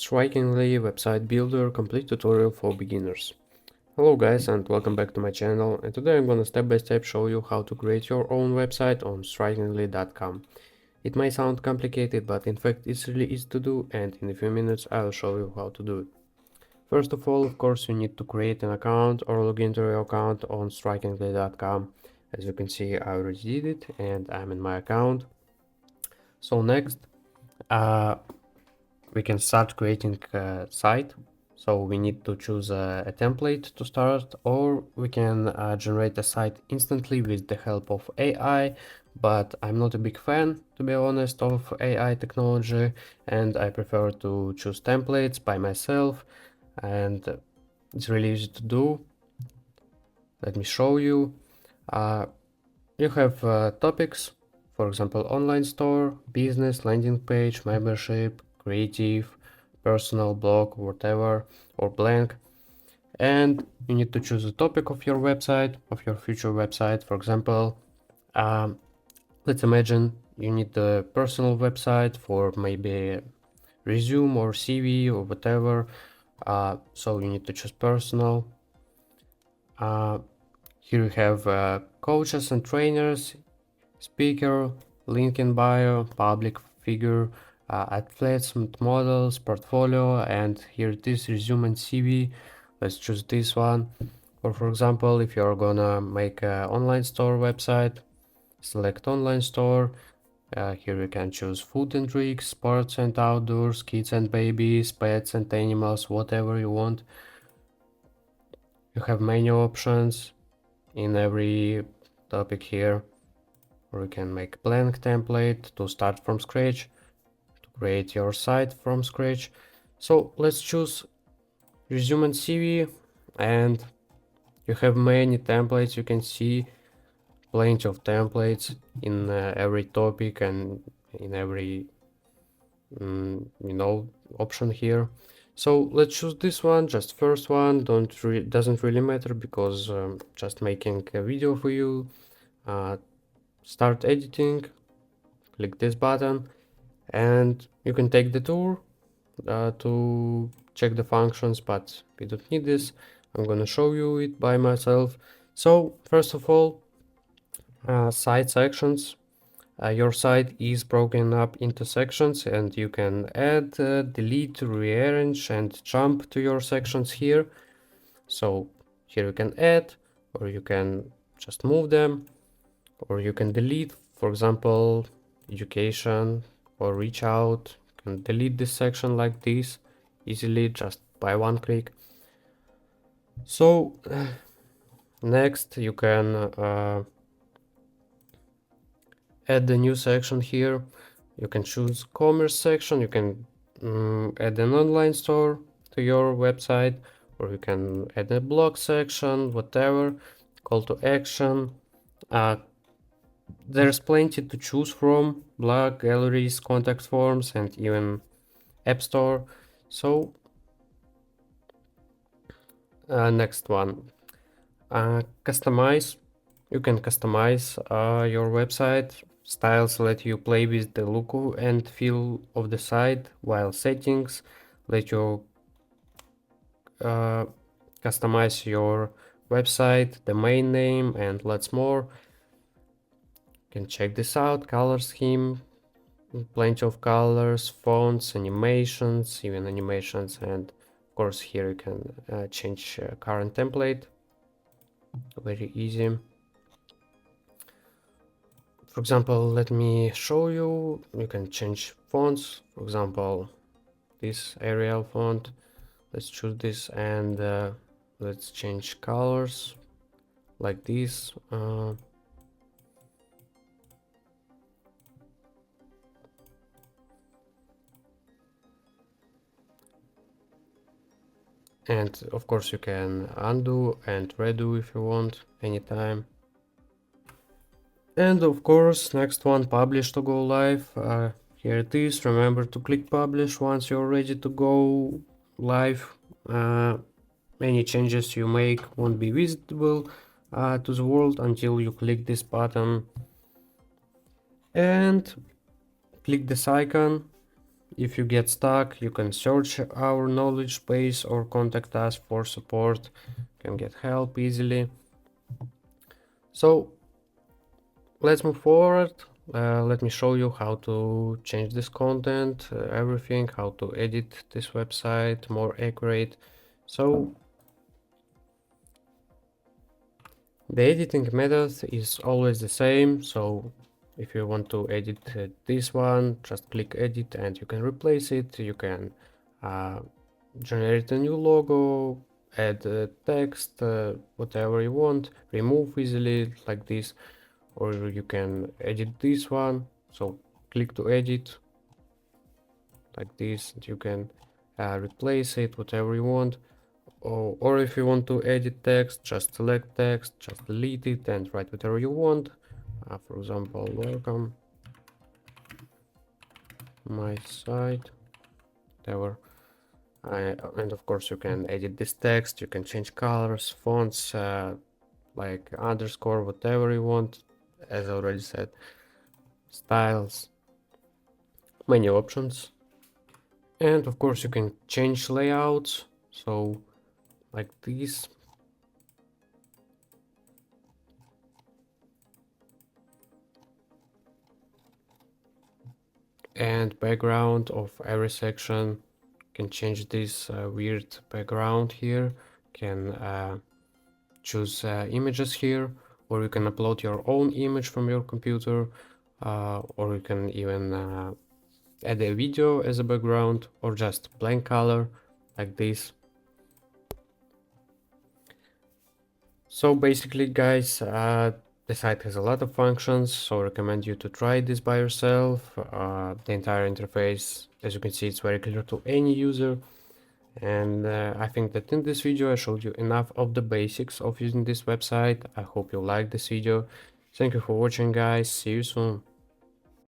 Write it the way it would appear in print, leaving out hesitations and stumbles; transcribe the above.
Strikingly Website Builder complete tutorial for beginners. Hello guys and welcome back to my channel, and today I'm gonna step by step show you how to create your own website on strikingly.com. It may sound complicated, but in fact it's really easy to do, and in a few minutes I'll show you how to do it. First of all, of course, you need to create an account or log into your account on strikingly.com. As you can see, I already did it and I'm in my account. So next, we can start creating a site. So we need to choose a template to start, or we can generate a site instantly with the help of AI, but I'm not a big fan, to be honest, of AI technology, and I prefer to choose templates by myself, and it's really easy to do. Let me show you. You have topics, for example, online store, business, landing page, membership, creative, personal, blog, whatever, or blank. And you need to choose the topic of your website, of your future website. For example, let's imagine you need a personal website for maybe resume or CV or whatever. So you need to choose personal. Here you have coaches and trainers, speaker, link in bio, public figure, athletes and models, portfolio, and here it is, resume and CV. Let's choose this one. Or for example, if you're gonna make an online store website, select online store. Here you can choose food and drinks, sports and outdoors, kids and babies, pets and animals, whatever you want. You have many options in every topic here. Or you can make a blank template to start from scratch, to create your site from scratch. So let's choose resume and CV, and you have many templates. You can see plenty of templates in every topic and in every option here. So let's choose this one, just first one. Doesn't really matter because just making a video for you. Start editing, click this button, and you can take the tour to check the functions, but we don't need this. I'm gonna show you it by myself. So first of all, site sections. Your site is broken up into sections, and you can add, delete, rearrange, and jump to your sections here. So here you can add, or you can just move them, or you can delete, for example, education or reach out. You can delete this section like this easily just by one click. So next you can add the new section here. You can choose commerce section. You can add an online store to your website, or you can add a blog section, whatever, call to action. There's plenty to choose from: blog, galleries, contact forms, and even app store. So next one, customize. You can customize your website. Styles let you play with the look and feel of the site, while settings let you customize your website, domain name, and lots more. You can check this out: color scheme, plenty of colors, fonts, animations, even animations, and of course here you can change current template. Very easy. For example, let me show you. You can change fonts. For example, this Arial font. Let's choose this, and let's change colors like this. And of course you can undo and redo if you want anytime. And of course, next one, publish to go live. Here it is. Remember to click publish once you're ready to go live. Any changes you make won't be visible to the world until you click this button and click this icon. If you get stuck, you can search our knowledge base or contact us for support. You can get help easily. So let's move forward. Let me show you how to change this content, everything, how to edit this website more accurate. So the editing method is always the same. So if you want to edit this one, just click edit and you can replace it. You can generate a new logo, add text, whatever you want, remove easily like this, or you can edit this one. So click to edit like this, and you can replace it, whatever you want. Or if you want to edit text, just select text, just delete it and write whatever you want. For example, welcome my site, whatever. And of course you can edit this text, you can change colors, fonts, like underscore, whatever you want, as I already said, styles, many options. And of course you can change layouts, so like this. And background of every section, can change this weird background here, can choose images here, or you can upload your own image from your computer, or you can even add a video as a background, or just plain color like this. So basically guys, the site has a lot of functions, so I recommend you to try this by yourself. The entire interface, as you can see, it's very clear to any user. And I think that in this video I showed you enough of the basics of using this website. I hope you liked this video. Thank you for watching guys, see you soon.